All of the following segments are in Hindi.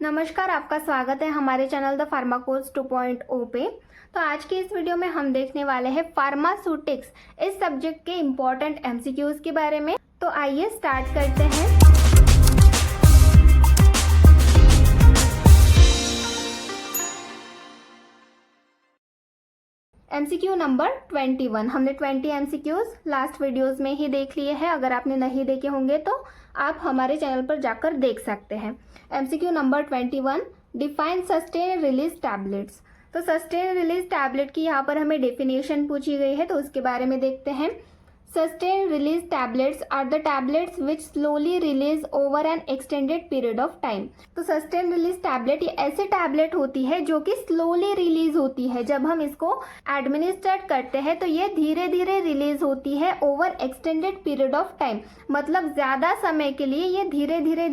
नमस्कार, आपका स्वागत है हमारे चैनल द फार्मा कोर्स 2.0 पे। तो आज के इस वीडियो में हम देखने वाले हैं फार्मास्यूटिक्स इस सब्जेक्ट के इम्पोर्टेंट एमसीक्यूज के बारे में। तो आइए स्टार्ट करते हैं। MCQ number 21। हमने 20 एमसीक्यूज लास्ट वीडियोस में ही देख लिए हैं। अगर आपने नहीं देखे होंगे तो आप हमारे चैनल पर जाकर देख सकते हैं। MCQ number 21, define sustain release tablets. तो सस्टेन रिलीज टैबलेट की यहाँ पर हमें डेफिनेशन पूछी गई है, तो उसके बारे में देखते हैं। Sustained release tablets are the tablets which slowly release over an extended period of time। तो sustained release tablet ये ऐसे टैबलेट होती है जो कि स्लोली रिलीज होती है। जब हम इसको एडमिनिस्ट्रेट करते हैं तो ये धीरे धीरे रिलीज होती है over extended period of time. मतलब ज़्यादा समय के लिए ये धीरे धीरे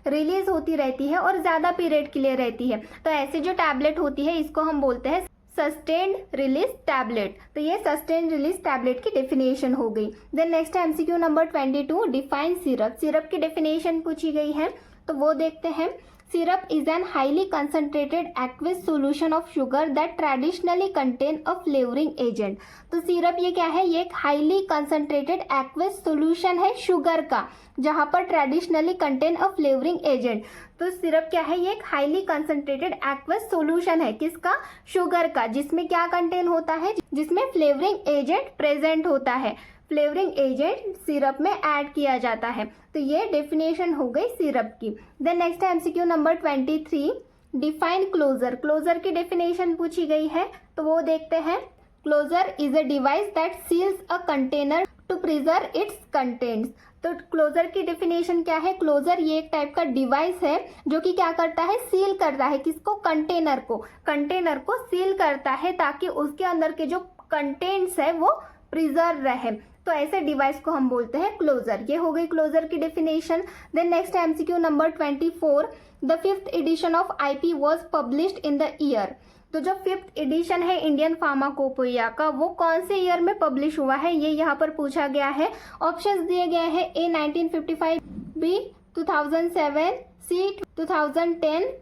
रिलीज होती रहती है और ज़्यादा पीरियड के लिए रहती है। तो ऐसी जो टैबलेट होती है इसको हम बोलते हैं सस्टेन्ड रिलीज टैबलेट। तो ये सस्टेन्ड रिलीज टैबलेट की डेफिनेशन हो गई। Then next MCQ number 22, define syrup. Syrup की डेफिनेशन पूछी गई है, तो वो देखते हैं। Syrup is an highly concentrated aqueous solution of sugar that traditionally contain a flavouring agent. तो सिरप ये क्या है? ये एक हाईली कंसंट्रेटेड एक्विस सोल्यूशन है शुगर का, जहां पर traditionally contain a flavouring agent. तो सिरप क्या है? ये एक हाईली कंसंट्रेटेड एक्वस सोल्यूशन है। किसका? शुगर का। जिसमें क्या कंटेन होता है? जिसमें फ्लेवरिंग एजेंट प्रेजेंट होता है। फ्लेवरिंग एजेंट सिरप में ऐड किया जाता है। तो ये डेफिनेशन हो गई सिरप की। Then next MCQ number 23, define closure. Closure की डेफिनेशन पूछी गई है, तो वो देखते हैं। Closure is a device that seals a container to preserve its contents. तो क्लोजर की डेफिनेशन क्या है? क्लोजर ये एक टाइप का डिवाइस है जो कि क्या करता है? सील करता है। किसको? कंटेनर को सील करता है ताकि उसके अंदर के जो कंटेंट्स है वो प्रिजर्व रहे। तो ऐसे डिवाइस को हम बोलते हैं क्लोजर। ये हो गई क्लोजर की definition. Then next MCQ number 24, the 5th edition of IP was published in the year. तो जो 5th एडिशन है इंडियन फार्माकोपोइया का, वो कौन से ईयर में पब्लिश हुआ है, ये यहाँ पर पूछा गया है। ऑप्शंस दिए गए हैं। ए 1955, बी 2007, सी 2010,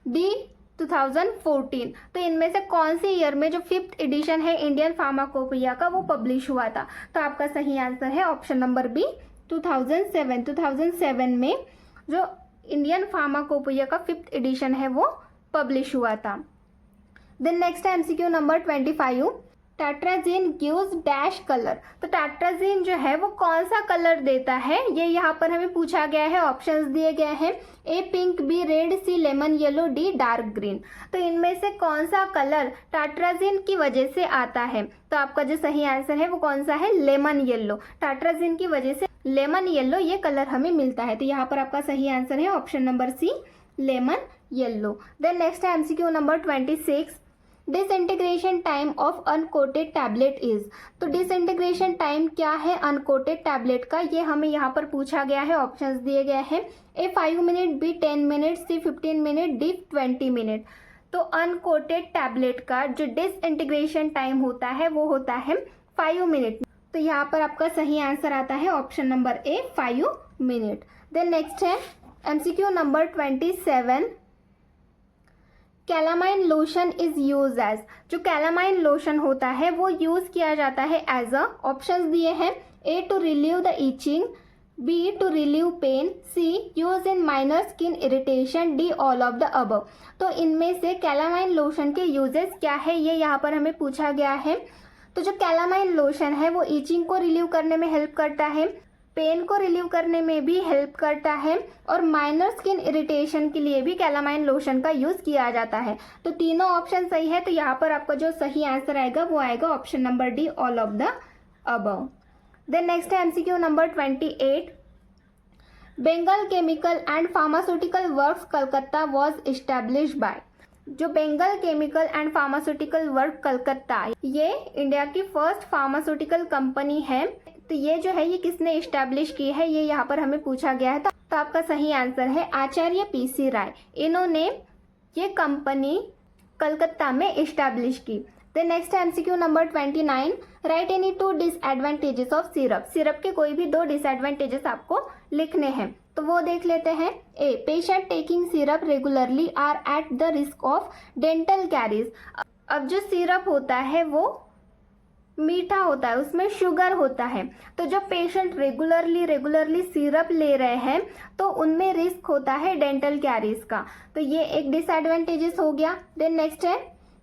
डी 2014। तो इनमें से कौन सी ईयर में जो 5th एडिशन है इंडियन फार्माकोपोइया का वो पब्लिश हुआ था? तो आपका सही आंसर है ऑप्शन नंबर बी 2007। 2007 में जो इंडियन फार्माकोपोइया का 5th एडिशन है वो पब्लिश हुआ था। Then next MCQ number 25, tartrazine gives dash colour. तो टाट्राजीन जो है वो कौन सा कलर देता है, ये यहाँ पर हमें पूछा गया है। ऑप्शंस दिए गए हैं। A pink, B red, C lemon yellow, D dark green. तो इनमें से कौन सा कलर टाट्राजीन की वजह से आता है? तो आपका जो सही आंसर है वो कौन सा है? Lemon yellow. टाट्राजीन की वजह से लेमन येलो ये कलर हमें मिलता है। तो यहाँ पर आपका सही आंसर है option number C, lemon yellow. Then next है MCQ number 26, disintegration time of uncoated tablet is. तो डिसइंटीग्रेशन टाइम क्या है अनकोटेड टैबलेट का, ये हमें यहाँ पर पूछा गया है। ऑप्शंस दिए गए हैं। ए 5 मिनट, बी 10 मिनट, सी 15 मिनट, डी 20 मिनट। तो अनकोटेड टैबलेट का जो डिसइंटीग्रेशन टाइम होता है वो होता है 5 मिनट। तो यहाँ पर आपका सही आंसर आता है option number A 5 minute. Then next है MCQ number 27, calamine lotion is use as. जो कैलामाइन लोशन होता है वो यूज किया जाता है एज अ। ऑप्शंस दिए हैं। A to relieve the itching, B to relieve pain, C use in minor skin irritation, D all of the above. तो इनमें से कैलामाइन लोशन के यूजेस क्या है ये यहाँ पर हमें पूछा गया है। तो जो कैलामाइन लोशन है वो इचिंग को रिलीव करने में हेल्प करता है, पेन को रिलीव करने में भी हेल्प करता है, और माइनर स्किन इरिटेशन के लिए भी कैलामाइन लोशन का यूज किया जाता है। तो तीनों ऑप्शन सही है। तो यहाँ पर आपका जो सही आंसर आएगा वो आएगा option number D, all of the above. Then next है MCQ number 28, Bengal Chemical and Pharmaceutical Works Calcutta was established by. जो Bengal Chemical and Pharmaceutical Work Calcutta, ये इंडिया की फर्स्ट फार्मास्यूटिकल कंपनी है। तो ये जो है ये किसने इस्टेब्लिश की है, ये यहाँ पर हमें पूछा गया है। तो आपका सही आंसर है आचार्य पीसी राय। इन्होंने ये कंपनी कलकत्ता में इस्टेब्लिश की। Then next MCQ number 29, write any 2 disadvantages of syrup. Syrup के कोई भी 2 डिसएडवांटेजेस आपको लिखने हैं। तो वो देख लेते हैं। A, patient taking syrup regularly are at the risk of dental caries. अब जो सिरप होता है वो मीठा होता है, उसमें शुगर होता है, तो जब पेशेंट रेगुलरली सिरप ले रहे हैं तो उनमें रिस्क होता है डेंटल कैरीज का। तो ये एक डिसएडवांटेजेस हो गया। देन नेक्स्ट है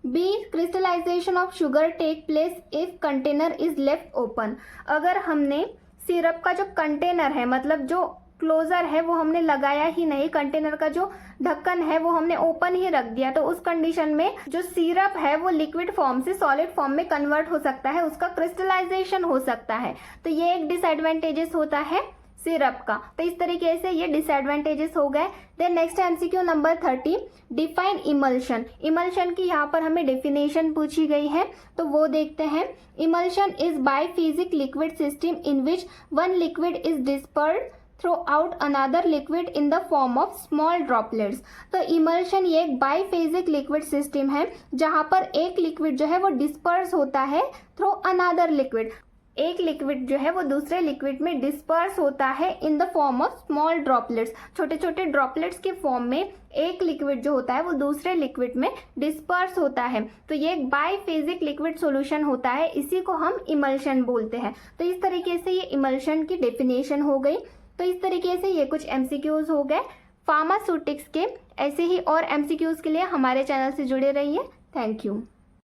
B, crystallisation of sugar take place if container is left open. अगर हमने सिरप का जो कंटेनर है, मतलब जो क्लोजर है, वो हमने लगाया ही नहीं, कंटेनर का जो ढक्कन है वो हमने ओपन ही रख दिया, तो उस कंडीशन में जो सिरप है वो लिक्विड फॉर्म से सॉलिड फॉर्म में कन्वर्ट हो सकता है, उसका क्रिस्टलाइजेशन हो सकता है। तो ये एक डिसएडवांटेजेस होता है सिरप का। तो इस तरीके से ये डिसएडवांटेजेस हो गए। Then next MCQ number 30, define emulsion. Emulsion की यहाँ पर हमें डेफिनेशन पूछी गई है, तो वो देखते हैं। Emulsion is biphasic liquid system in which one liquid is dispersed throughout another liquid in the form of small droplets. तो इमल्शन ये एक बाइफेजिक लिक्विड सिस्टम है जहां पर एक लिक्विड जो है वो डिस्पर्स होता है थ्रू अनदर लिक्विड। एक लिक्विड जो है वो दूसरे लिक्विड में डिस्पर्स होता है इन the form of small droplets. छोटे छोटे ड्रॉपलेट्स के फॉर्म में एक लिक्विड जो होता है वो दूसरे लिक्विड में डिस्पर्स होता है। तो ये एक बाइफेजिक लिक्विड सॉल्यूशन होता है, इसी को हम इमल्शन बोलते हैं। तो इस तरीके से ये इमल्शन की डेफिनेशन हो गई। तो इस तरीके से ये कुछ एमसीक्यूज हो गए फार्मास्यूटिक्स के। ऐसे ही और एमसीक्यूज के लिए हमारे चैनल से जुड़े रहिए। Thank you.